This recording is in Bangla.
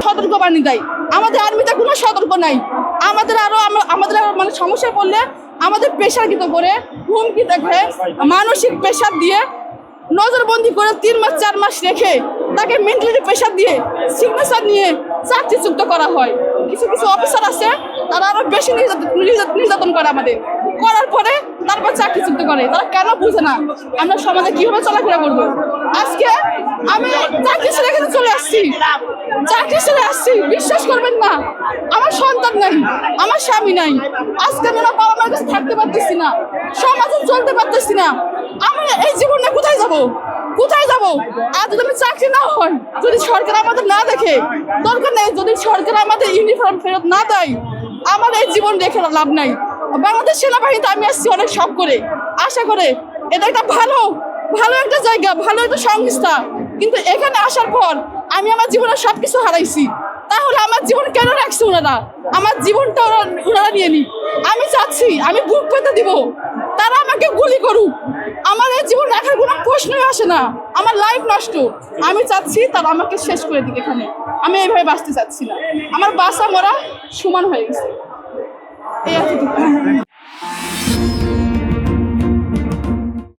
সতর্কবাণী দেয়। আমাদের আর্মিতে কোনো সতর্ক নাই। আমাদের আরো মানে সমস্যায় পড়লে আমাদের প্রেশারকৃত করে, হুমকি দেখে, মানসিক প্রেশার দিয়ে, নজরবন্দি করে 3 মাস 4 মাস রেখে তাকে মেন্টালি প্রেশার দিয়ে সিগনেচার নিয়ে চাকরিচ্যুত করা হয়। কিছু কিছু অফিসার আছে তারা আরো বেশি নির্যাতন করে আমাদের, করার পরে তারপর চাকরিচ্যুত করে। তারা কেন বুঝে না আমরা সমাজে কিভাবে চলাফেরা করবো। আজকে আমি চাকরি ছেড়ে এখানে চলে আসছি, বিশ্বাস করবেন না, আমার সন্তান নাই, আমার স্বামী নাই। আজকে আমি আমার বাবা মার কাছে থাকতে পারতেছি না, সমাজে চলতে পারতেছি না। আমি এই জীবনে কোথায় যাব? আর যদি আমি চাকরি না হয়, যদি সরকার আমাদের না দেখে, দরকার নেই, যদি সরকার আমাদের ইউনিফর্ম ফেরত না দেয়, আমার এই জীবন রেখে লাভ নাই। বাংলাদেশ সেনাবাহিনীতে আমি আসছি অনেক শখ করে, আশা করে, এটা একটা ভালো একটা জায়গা, ভালো একটা সংস্থা। কিন্তু এখানে আসার পর আমি আমার জীবনের সবকিছু হারাইছি। তাহলে আমার জীবন কেন রাখছে ওনারা? আমার জীবনটা ওনারা নিয়ে নি। আমি চাচ্ছি, আমি বুক পেতে দিব, তারা আমাকে গুলি করুক, আমার এই জীবন রাখার কোনো প্রশ্নই আসে না। আমার লাইফ নষ্ট। আমি চাচ্ছি তারা আমাকে শেষ করে দিক এখানে। আমি এইভাবে বাঁচতে চাচ্ছি না। আমার বাঁচা মরা সমান হয়ে গেছে। এই এতটুকু।